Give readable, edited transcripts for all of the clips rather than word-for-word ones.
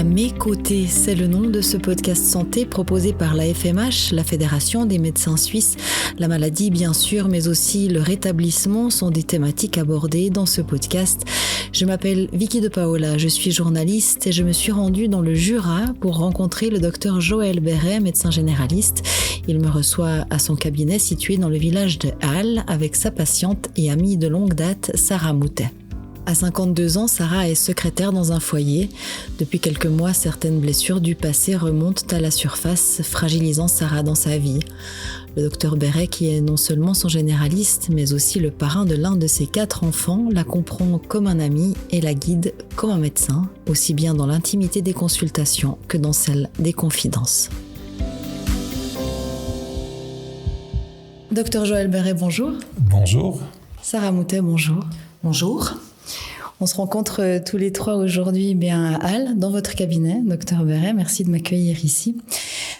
À mes côtés, c'est le nom de ce podcast santé proposé par la FMH, la Fédération des médecins suisses. La maladie, bien sûr, mais aussi le rétablissement sont des thématiques abordées dans ce podcast. Je m'appelle Vicky de Paola, je suis journaliste et je me suis rendue dans le Jura pour rencontrer le docteur Joël Béret, médecin généraliste. Il me reçoit à son cabinet situé dans le village de Halle avec sa patiente et amie de longue date, Sarah Moutet. À 52 ans, Sarah est secrétaire dans un foyer. Depuis quelques mois, certaines blessures du passé remontent à la surface, fragilisant Sarah dans sa vie. Le docteur Béret, qui est non seulement son généraliste, mais aussi le parrain de l'un de ses 4 enfants, la comprend comme un ami et la guide comme un médecin, aussi bien dans l'intimité des consultations que dans celle des confidences. Docteur Joël Béret, bonjour. Bonjour. Sarah Moutet, bonjour. Bonjour. On se rencontre tous les 3 aujourd'hui à Halle, dans votre cabinet, docteur Béret. Merci de m'accueillir ici.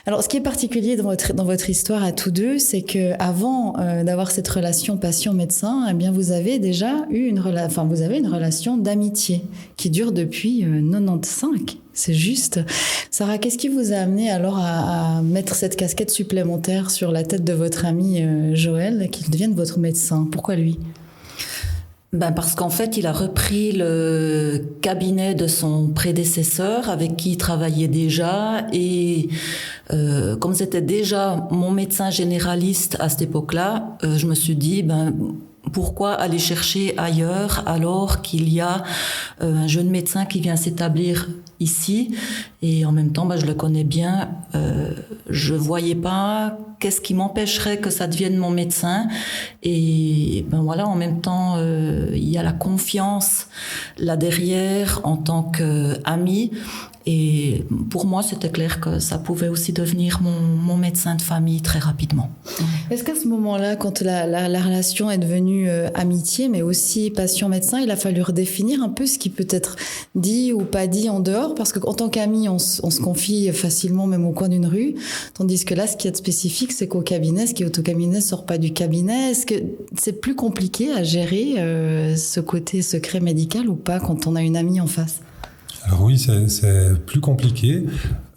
Alors, ce qui est particulier dans votre histoire à tous deux, c'est que avant d'avoir cette relation patient-médecin, eh bien, vous avez déjà eu une relation d'amitié qui dure depuis 95. C'est juste. Sarah, qu'est-ce qui vous a amené alors à mettre cette casquette supplémentaire sur la tête de votre ami Joël, qu'il devienne votre médecin? Pourquoi lui? Parce qu'en fait, il a repris le cabinet de son prédécesseur avec qui il travaillait déjà et comme c'était déjà mon médecin généraliste à cette époque-là, je me suis dit pourquoi aller chercher ailleurs alors qu'il y a un jeune médecin qui vient s'établir ici et en même temps je le connais bien, je voyais pas qu'est-ce qui m'empêcherait que ça devienne mon médecin et en même temps il y a la confiance là derrière en tant qu'ami. Et pour moi, c'était clair que ça pouvait aussi devenir mon médecin de famille très rapidement. Est-ce qu'à ce moment-là, quand la relation est devenue amitié, mais aussi patient-médecin, il a fallu redéfinir un peu ce qui peut être dit ou pas dit en dehors? Parce qu'en tant qu'ami, on se confie facilement, même au coin d'une rue. Tandis que là, ce qui est de spécifique, c'est qu'au cabinet, ce qui est au cabinet ne sort pas du cabinet. Est-ce que c'est plus compliqué à gérer ce côté secret médical ou pas quand on a une amie en face? Alors oui, c'est plus compliqué.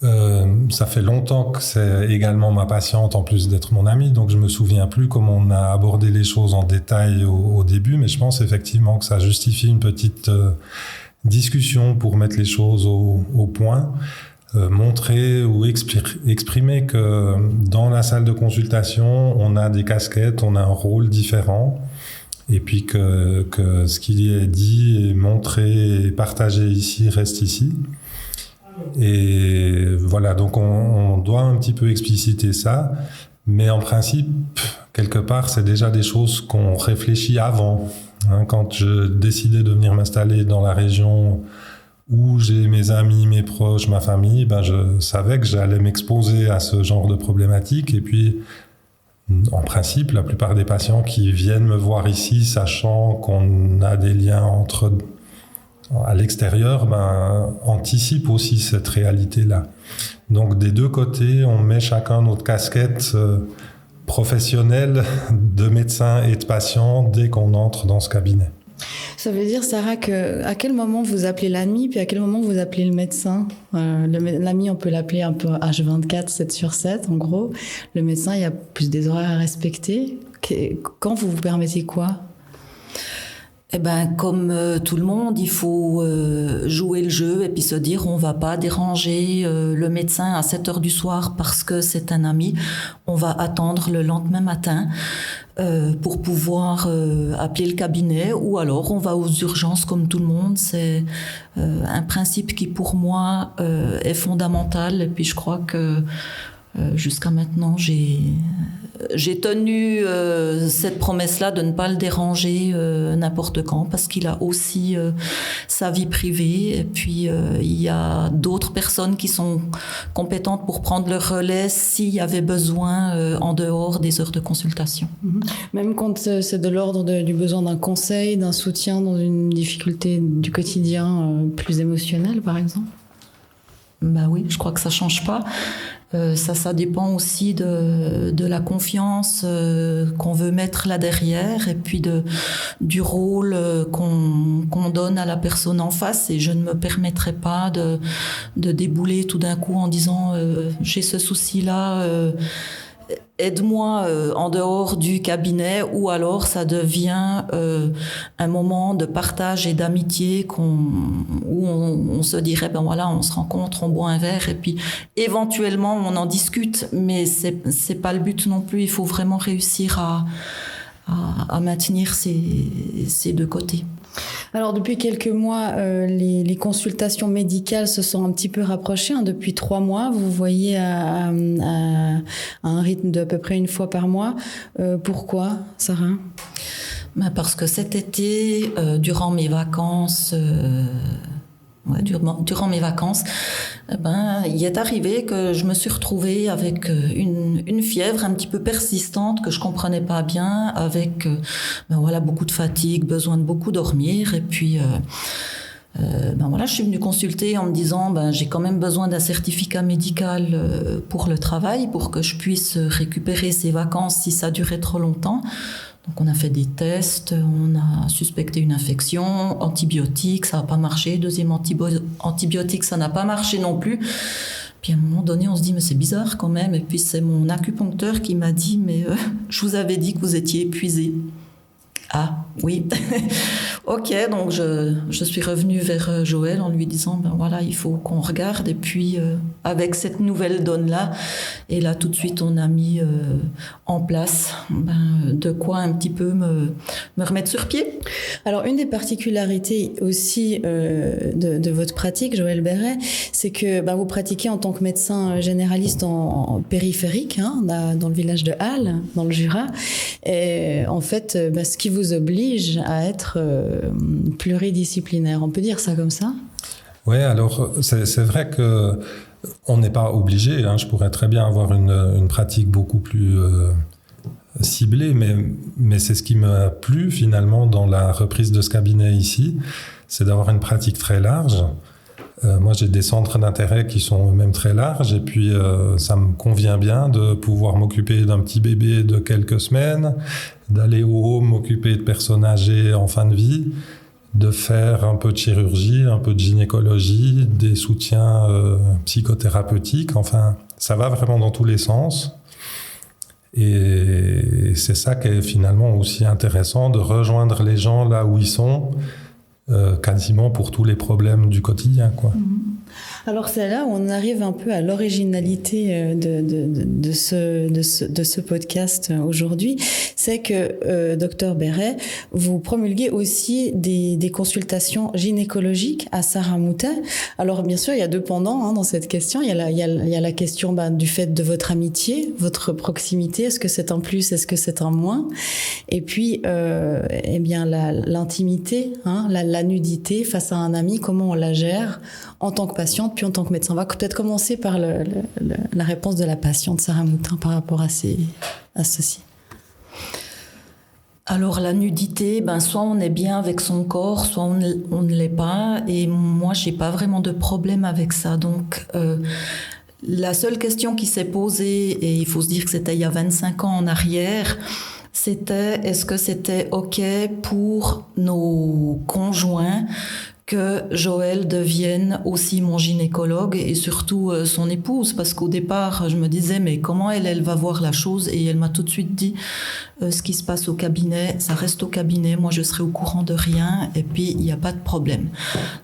Ça fait longtemps que c'est également ma patiente en plus d'être mon amie, donc je me souviens plus comment on a abordé les choses en détail au début, mais je pense effectivement que ça justifie une petite discussion pour mettre les choses au point, montrer ou exprimer que dans la salle de consultation, on a des casquettes, on a un rôle différent. Et puis que ce qui est dit et montré et partagé ici reste ici. Et voilà, donc on doit un petit peu expliciter ça, mais en principe, quelque part, c'est déjà des choses qu'on réfléchit avant. Quand je décidais de venir m'installer dans la région où j'ai mes amis, mes proches, ma famille, je savais que j'allais m'exposer à ce genre de problématiques. Et puis, en principe, la plupart des patients qui viennent me voir ici, sachant qu'on a des liens à l'extérieur, anticipent aussi cette réalité-là. Donc, des deux côtés, on met chacun notre casquette professionnelle de médecin et de patient dès qu'on entre dans ce cabinet. Ça veut dire, Sarah, à quel moment vous appelez l'ami, puis à quel moment vous appelez le médecin? L'ami, on peut l'appeler un peu H24, 7/7, en gros. Le médecin, il y a plus des horaires à respecter. Quand vous vous permettez quoi? Comme tout le monde, il faut jouer le jeu et puis se dire on va pas déranger le médecin à 7h du soir parce que c'est un ami. On va attendre le lendemain matin pour pouvoir appeler le cabinet ou alors on va aux urgences comme tout le monde. C'est un principe qui pour moi est fondamental et puis je crois que jusqu'à maintenant j'ai tenu cette promesse-là de ne pas le déranger n'importe quand parce qu'il a aussi sa vie privée et puis il y a d'autres personnes qui sont compétentes pour prendre le relais s'il y avait besoin en dehors des heures de consultation. Même quand c'est de l'ordre du besoin d'un conseil, d'un soutien dans une difficulté du quotidien plus émotionnelle, par exemple? Ben oui, je crois que ça change pas. Ça dépend aussi de la confiance qu'on veut mettre là derrière et puis du rôle qu'on donne à la personne en face. Et je ne me permettrai pas de débouler tout d'un coup en disant j'ai ce souci-là. Aide-moi en dehors du cabinet, ou alors ça devient un moment de partage et d'amitié où on se dirait ben voilà, on se rencontre, on boit un verre et puis éventuellement on en discute, mais c'est pas le but non plus. Il faut vraiment réussir à maintenir ces deux côtés. Alors depuis quelques mois, les consultations médicales se sont un petit peu rapprochées. Depuis 3 mois, vous voyez à un rythme d'à peu près 1 fois par mois. Pourquoi, Sarah ? Parce que cet été, durant mes vacances, durant mes vacances, il est arrivé que je me suis retrouvée avec une fièvre un petit peu persistante que je comprenais pas bien, avec beaucoup de fatigue, besoin de beaucoup dormir, et puis je suis venue consulter en me disant j'ai quand même besoin d'un certificat médical pour le travail, pour que je puisse récupérer ces vacances si ça durait trop longtemps. Donc on a fait des tests, on a suspecté une infection, antibiotiques, ça n'a pas marché. Deuxième antibiotique, ça n'a pas marché non plus. Puis à un moment donné, on se dit mais c'est bizarre quand même. Et puis c'est mon acupuncteur qui m'a dit mais je vous avais dit que vous étiez épuisé. Ah oui. Ok, donc je suis revenue vers Joël en lui disant il faut qu'on regarde, et puis avec cette nouvelle donne-là, et là tout de suite on a mis en place de quoi un petit peu me remettre sur pied. Alors une des particularités aussi de votre pratique, Joël Béret, c'est que vous pratiquez en tant que médecin généraliste en périphérique, dans le village de Halle, dans le Jura, et en fait ce qui vous oblige à être pluridisciplinaire, on peut dire ça comme ça ? Oui, alors c'est vrai que on n'est pas obligé. Je pourrais très bien avoir une pratique beaucoup plus ciblée, mais c'est ce qui m'a plu finalement dans la reprise de ce cabinet ici, c'est d'avoir une pratique très large. Moi, j'ai des centres d'intérêt qui sont eux-mêmes très larges, et puis ça me convient bien de pouvoir m'occuper d'un petit bébé de quelques semaines, d'aller au home m'occuper de personnes âgées en fin de vie, de faire un peu de chirurgie, un peu de gynécologie, des soutiens psychothérapeutiques. Enfin, ça va vraiment dans tous les sens. Et c'est ça qui est finalement aussi intéressant, de rejoindre les gens là où ils sont, quasiment pour tous les problèmes du quotidien, quoi. Alors c'est là où on arrive un peu à l'originalité de ce podcast aujourd'hui, c'est que Dr Béret, vous promulguez aussi des consultations gynécologiques à Sarramouta. Alors bien sûr, il y a 2 pendants dans cette question. Il y a la question du fait de votre amitié, votre proximité. Est-ce que c'est un plus, est-ce que c'est un moins ? Et puis l'intimité, la nudité face à un ami, comment on la gère en tant que patiente, puis en tant que médecin. On va peut-être commencer par la réponse de la patiente Sarah Moutin par rapport à ceci. Alors la nudité, soit on est bien avec son corps, soit on ne l'est pas. Et moi, j'ai pas vraiment de problème avec ça. Donc la seule question qui s'est posée, et il faut se dire que c'était il y a 25 ans en arrière, c'était est-ce que c'était OK pour nos conjoints que Joël devienne aussi mon gynécologue, et surtout son épouse, parce qu'au départ je me disais mais comment elle va voir la chose, et elle m'a tout de suite dit ce qui se passe au cabinet, ça reste au cabinet, moi je serai au courant de rien, et puis il n'y a pas de problème.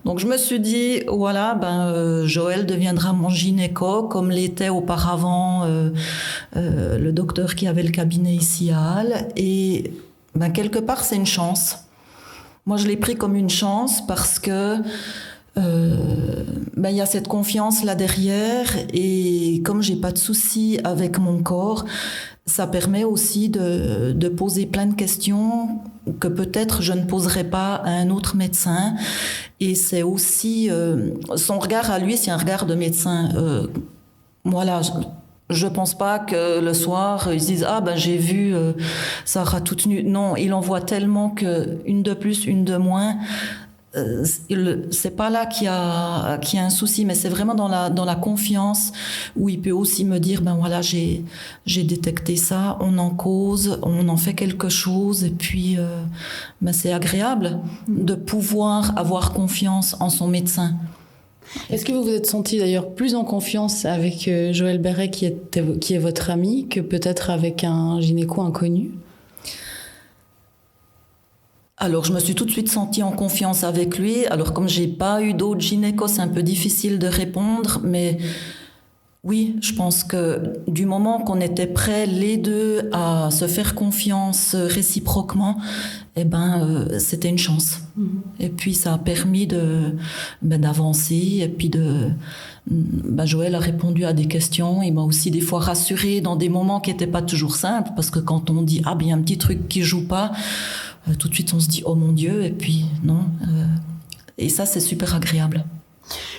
Donc je me suis dit Joël deviendra mon gynéco comme l'était auparavant le docteur qui avait le cabinet ici à Halle, et quelque part c'est une chance. Moi, je l'ai pris comme une chance parce que y a cette confiance là derrière, et comme j'ai pas de soucis avec mon corps, ça permet aussi de poser plein de questions que peut-être je ne poserais pas à un autre médecin. Et c'est aussi son regard à lui, c'est un regard de médecin. Je pense pas que le soir ils se disent j'ai vu Sarah toute nue. Non, il en voit tellement que une de plus, une de moins, c'est pas là qu'il y a un souci, mais c'est vraiment dans la confiance où il peut aussi me dire ben voilà, j'ai détecté ça, on en cause, on en fait quelque chose, et puis ben c'est agréable de pouvoir avoir confiance en son médecin. Est-ce que vous vous êtes senti d'ailleurs plus en confiance avec Joël Béret qui est votre ami que peut-être avec un gynéco inconnu ? Alors, je me suis tout de suite sentie en confiance avec lui. Alors, comme j'ai pas eu d'autres gynécos, c'est un peu difficile de répondre, mais oui, je pense que du moment qu'on était prêts les deux à se faire confiance réciproquement, c'était une chance. Et puis, ça a permis d'avancer. Et puis, Joël a répondu à des questions. Il m'a aussi des fois rassurée dans des moments qui n'étaient pas toujours simples, parce que quand on dit « Ah, il y a un petit truc qui joue pas », tout de suite on se dit « Oh mon Dieu », et puis non. Et ça, c'est super agréable.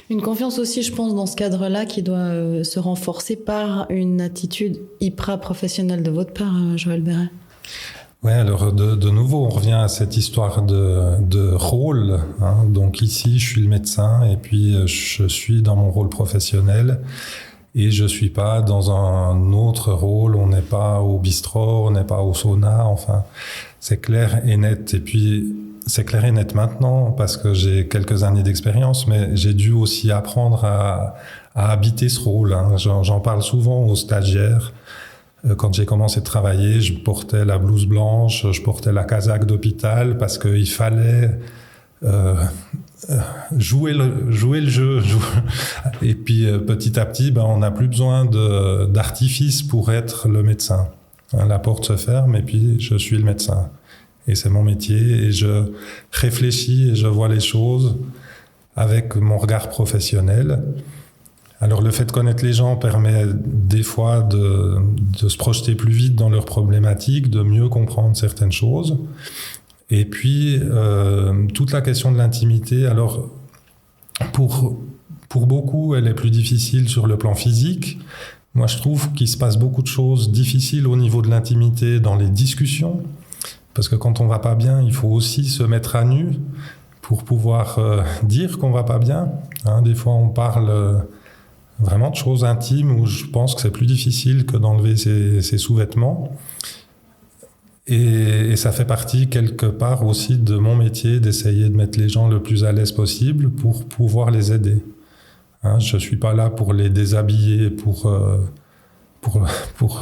Une confiance aussi, je pense, dans ce cadre-là, qui doit se renforcer par une attitude hyper professionnelle de votre part, Joël Béret. Oui, alors de nouveau, on revient à cette histoire de rôle. Hein. Donc ici, je suis le médecin et puis je suis dans mon rôle professionnel et je suis pas dans un autre rôle. On n'est pas au bistrot, on n'est pas au sauna. Enfin, c'est clair et net. Et puis, c'est clair et net maintenant parce que j'ai quelques années d'expérience, mais j'ai dû aussi apprendre à habiter ce rôle. Hein. J'en parle souvent aux stagiaires. Quand j'ai commencé de travailler, je portais la blouse blanche, je portais la casaque d'hôpital parce qu'il fallait jouer le jeu. Et puis petit à petit, on n'a plus besoin d'artifice pour être le médecin. La porte se ferme et puis je suis le médecin. Et c'est mon métier et je réfléchis et je vois les choses avec mon regard professionnel. Alors le fait de connaître les gens permet des fois de se projeter plus vite dans leurs problématiques, de mieux comprendre certaines choses. Et puis toute la question de l'intimité, alors pour beaucoup elle est plus difficile sur le plan physique. Moi je trouve qu'il se passe beaucoup de choses difficiles au niveau de l'intimité dans les discussions, parce que quand on va pas bien, il faut aussi se mettre à nu pour pouvoir dire qu'on va pas bien. Hein, des fois on parle vraiment de choses intimes où je pense que c'est plus difficile que d'enlever ses sous-vêtements. Et ça fait partie quelque part aussi de mon métier d'essayer de mettre les gens le plus à l'aise possible pour pouvoir les aider. Hein, je suis pas là pour les déshabiller pour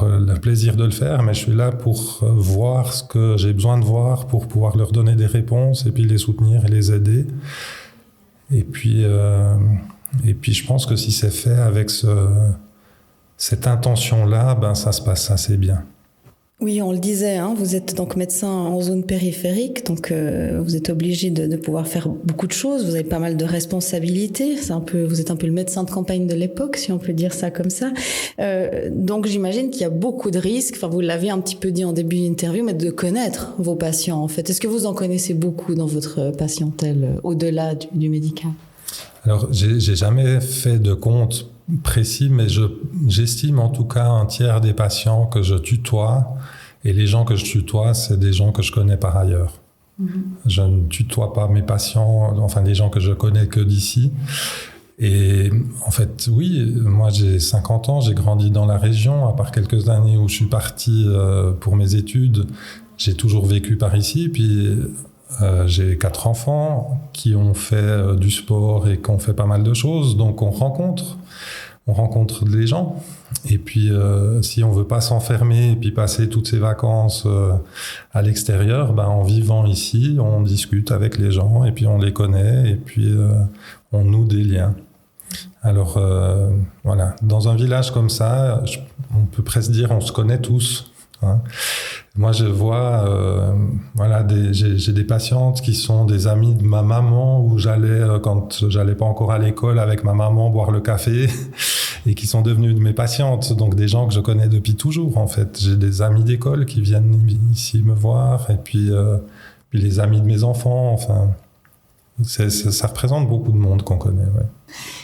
le plaisir de le faire, mais je suis là pour voir ce que j'ai besoin de voir pour pouvoir leur donner des réponses et puis les soutenir et les aider. Et puis je pense que si c'est fait avec cette intention-là, ça se passe assez bien. Oui, on le disait, hein, vous êtes donc médecin en zone périphérique, donc vous êtes obligé de pouvoir faire beaucoup de choses, vous avez pas mal de responsabilités, vous êtes un peu le médecin de campagne de l'époque, si on peut dire ça comme ça. Donc j'imagine qu'il y a beaucoup de risques, enfin vous l'avez un petit peu dit en début d'interview, mais de connaître vos patients en fait. Est-ce que vous en connaissez beaucoup dans votre patientèle, au-delà du médical ? Alors, j'ai jamais fait de compte précis, mais j'estime en tout cas un tiers des patients que je tutoie. Et les gens que je tutoie, c'est des gens que je connais par ailleurs. Mmh. Je ne tutoie pas mes patients, enfin les gens que je connais que d'ici. Et en fait, oui, moi j'ai 50 ans, j'ai grandi dans la région, à part quelques années où je suis parti pour mes études. J'ai toujours vécu par ici, puis j'ai 4 enfants qui ont fait du sport et qui ont fait pas mal de choses, donc on rencontre les gens. Et puis si on veut pas s'enfermer et puis passer toutes ces vacances à l'extérieur, en vivant ici, on discute avec les gens et puis on les connaît et puis on noue des liens. Alors voilà, dans un village comme ça, on peut presque dire on se connaît tous. Hein. Moi, je vois, j'ai des patientes qui sont des amies de ma maman où j'allais, quand j'allais pas encore à l'école avec ma maman boire le café et qui sont devenues de mes patientes. Donc, des gens que je connais depuis toujours, en fait. J'ai des amis d'école qui viennent ici me voir et puis les amis de mes enfants, enfin. Ça représente beaucoup de monde qu'on connaît, ouais.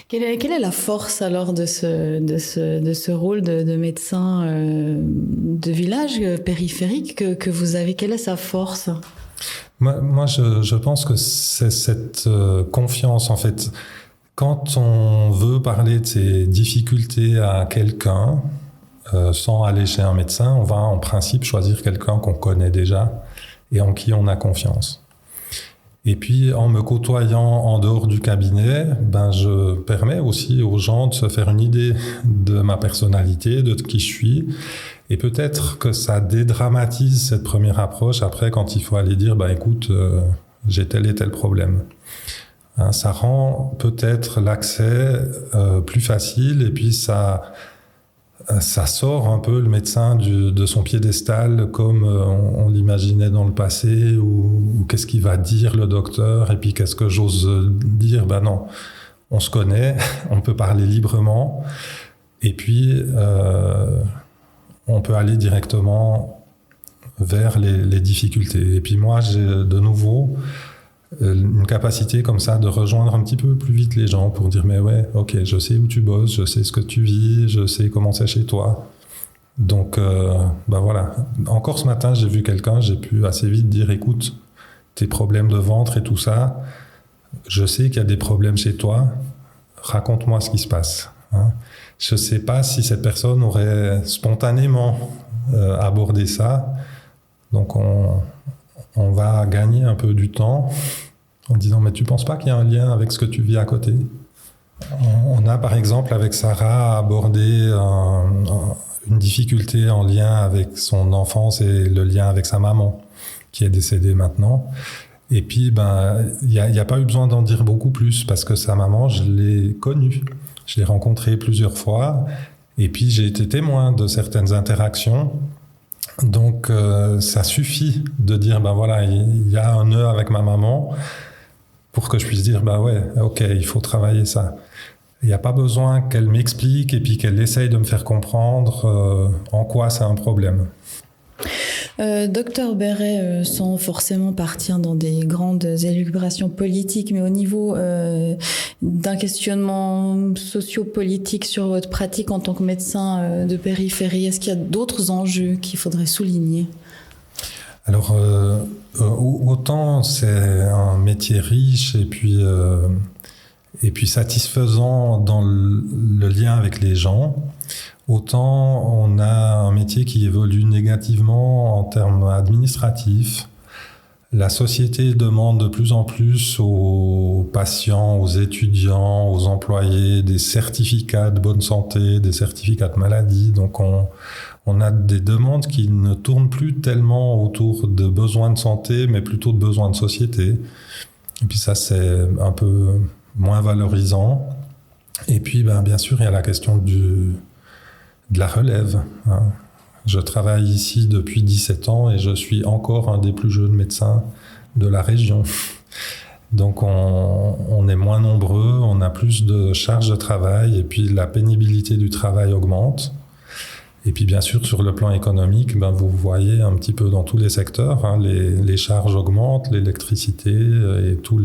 Quelle est la force alors de ce rôle de médecin de village périphérique que vous avez ? Quelle est sa force ? Moi, je pense que c'est cette confiance, en fait. Quand on veut parler de ses difficultés à quelqu'un, sans aller chez un médecin, on va en principe choisir quelqu'un qu'on connaît déjà et en qui on a confiance. Et puis, en me côtoyant en dehors du cabinet, je permets aussi aux gens de se faire une idée de ma personnalité, de qui je suis. Et peut-être que ça dédramatise cette première approche après quand il faut aller dire, écoute, j'ai tel et tel problème. Hein, ça rend peut-être l'accès plus facile et puis ça sort un peu le médecin de son piédestal comme on l'imaginait dans le passé ou qu'est-ce qu'il va dire le docteur et puis qu'est-ce que j'ose dire. Non, on se connaît, on peut parler librement et puis on peut aller directement vers les difficultés. Et puis moi, j'ai de nouveau une capacité comme ça de rejoindre un petit peu plus vite les gens pour dire mais ouais, ok, je sais où tu bosses, je sais ce que tu vis, je sais comment c'est chez toi. Donc voilà. Encore ce matin, j'ai vu quelqu'un, j'ai pu assez vite dire écoute, tes problèmes de ventre et tout ça, je sais qu'il y a des problèmes chez toi, raconte-moi ce qui se passe. Hein. Je ne sais pas si cette personne aurait spontanément abordé ça, donc on va gagner un peu du temps en disant mais tu penses pas qu'il y a un lien avec ce que tu vis à côté? On a par exemple avec Sarah abordé une difficulté en lien avec son enfance et le lien avec sa maman qui est décédée maintenant. Et puis il y a pas eu besoin d'en dire beaucoup plus parce que sa maman, je l'ai connue, je l'ai rencontrée plusieurs fois et puis j'ai été témoin de certaines interactions. Donc ça suffit de dire voilà, il y a un nœud avec ma maman pour que je puisse dire ouais, ok, il faut travailler ça. Il n'y a pas besoin qu'elle m'explique et puis qu'elle essaye de me faire comprendre en quoi c'est un problème. Docteur Béret, sans forcément partir dans des grandes élucubrations politiques, mais au niveau d'un questionnement socio-politique sur votre pratique en tant que médecin de périphérie, est-ce qu'il y a d'autres enjeux qu'il faudrait souligner ? Alors, autant c'est un métier riche et puis satisfaisant dans le lien avec les gens, autant on a un métier qui évolue négativement en termes administratifs. La société demande de plus en plus aux patients, aux étudiants, aux employés des certificats de bonne santé, des certificats de maladie. Donc on a des demandes qui ne tournent plus tellement autour de besoins de santé, mais plutôt de besoins de société. Et puis ça, c'est un peu moins valorisant. Et puis, bien sûr, il y a la question de la relève. Hein. Je travaille ici depuis 17 ans et je suis encore un des plus jeunes médecins de la région. Donc on est moins nombreux, on a plus de charges de travail et puis la pénibilité du travail augmente. Et puis bien sûr, sur le plan économique, vous voyez un petit peu dans tous les secteurs, hein, les charges augmentent, l'électricité et tous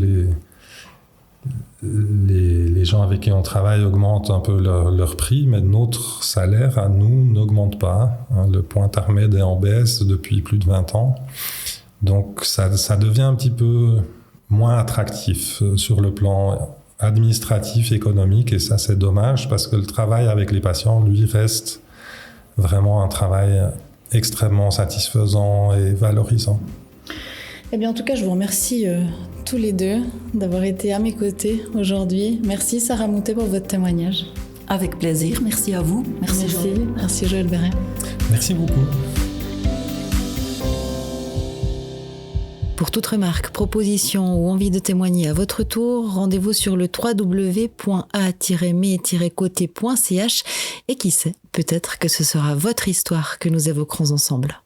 les gens avec qui on travaille augmentent un peu leur prix, mais notre salaire à nous n'augmente pas. Hein, le point Armed est en baisse depuis plus de 20 ans. Donc ça devient un petit peu moins attractif sur le plan administratif, économique, et ça c'est dommage parce que le travail avec les patients, lui, reste vraiment un travail extrêmement satisfaisant et valorisant. Eh bien, en tout cas, je vous remercie tous les deux d'avoir été à mes côtés aujourd'hui. Merci Sarah Moutet pour votre témoignage. Avec plaisir, merci à vous. Merci Joël Béret. Merci beaucoup. Pour toute remarque, proposition ou envie de témoigner à votre tour, rendez-vous sur le www.a-me-côté.ch et qui sait, peut-être que ce sera votre histoire que nous évoquerons ensemble.